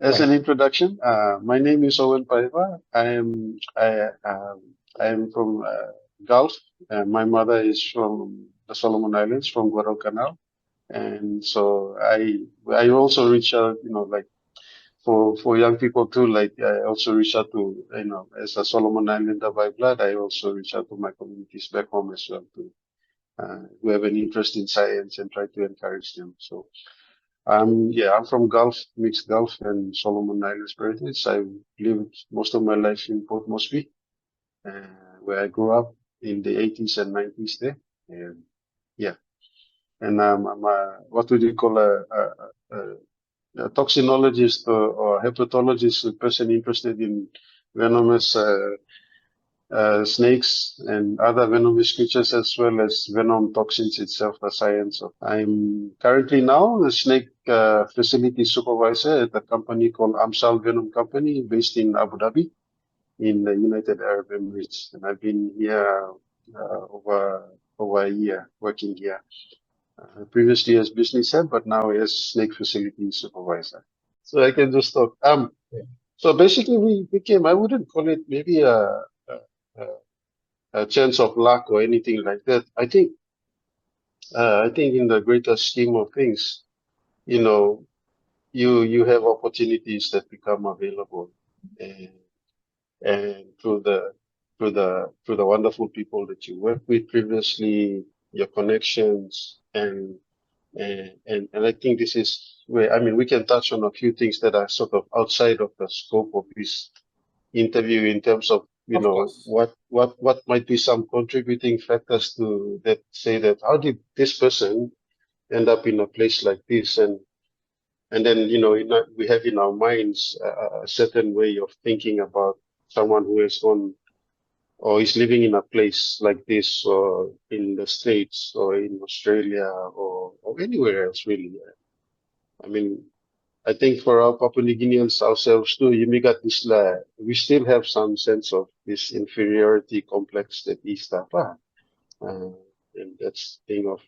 as an introduction, my name is Owen Paiva. I am from Gulf. My mother is from the Solomon Islands, from Guadalcanal, and so I also reach out, like for young people too. Like I also reach out to, as a Solomon Islander by blood, I also reach out to my communities back home as well to who have an interest in science and try to encourage them. So. Yeah, I'm from Gulf, mixed Gulf and Solomon Islands heritage. I've lived most of my life in Port Moresby, where I grew up in the 80s and 90s there. And yeah, and I'm what would you call a toxinologist or hepatologist, a person interested in venomous snakes and other venomous creatures, as well as venom toxins itself, the science of. I'm currently now the Snake Facility Supervisor at a company called Amsaal Venom Company based in Abu Dhabi in the United Arab Emirates. And I've been here over a year working here. Previously as business head, but now as Snake Facility Supervisor. So I can just talk. So basically we became, I wouldn't call it maybe a a chance of luck or anything like that. I think in the greater scheme of things, you know, you have opportunities that become available, and through the wonderful people that you worked with previously, your connections, and I think this is where, I mean, we can touch on a few things that are sort of outside of the scope of this interview in terms of, Of course. what might be some contributing factors to that, say that how did this person end up in a place like this, and then, we have in our minds a certain way of thinking about someone who has gone or is living in a place like this, or in the States or in Australia, or anywhere else really. I mean, I think for our Papua New Guineans ourselves too, you may got this, we still have some sense of this inferiority complex that East Apa. Uh, and that's thing of,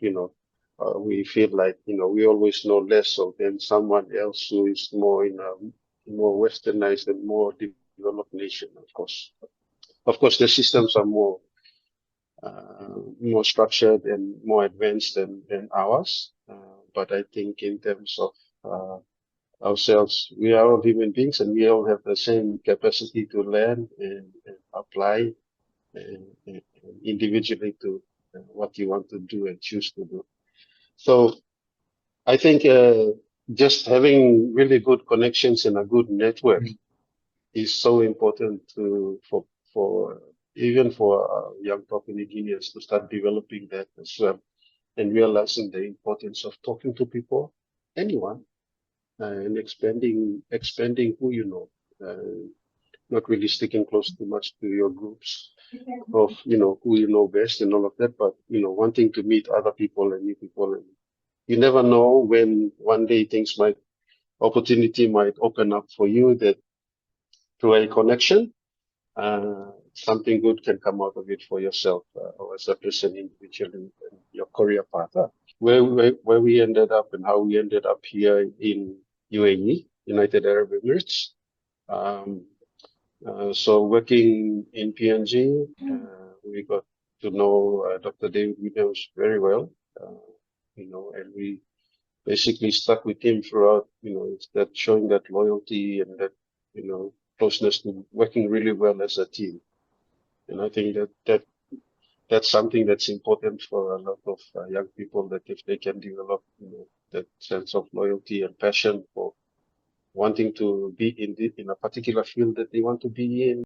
we feel like, we always know less of than someone else who is more in a more westernized and more developed nation, of course. Of course, the systems are more structured and more advanced than ours. But I think in terms of, ourselves, we are all human beings and we all have the same capacity to learn and apply and individually to what you want to do and choose to do. So I think just having really good connections and a good network is so important for even for young Papua New Guineans to start developing that as well, and realizing the importance of talking to people, anyone, and expanding who you know, not really sticking close too much to your groups of, who you know best and all of that, but, wanting to meet other people and new people. And you never know when one day opportunity might open up for you, that through a connection, something good can come out of it for yourself, or as a person individually and your career path. Where we ended up and how we ended up here in UAE, United Arab Emirates. Um, so working in PNG, we got to know Dr. David Williams very well, and we basically stuck with him throughout. It's that showing that loyalty and that, closeness to working really well as a team. And I think that's something that's important for a lot of young people, that if they can develop, that sense of loyalty and passion for wanting to be in a particular field that they want to be in.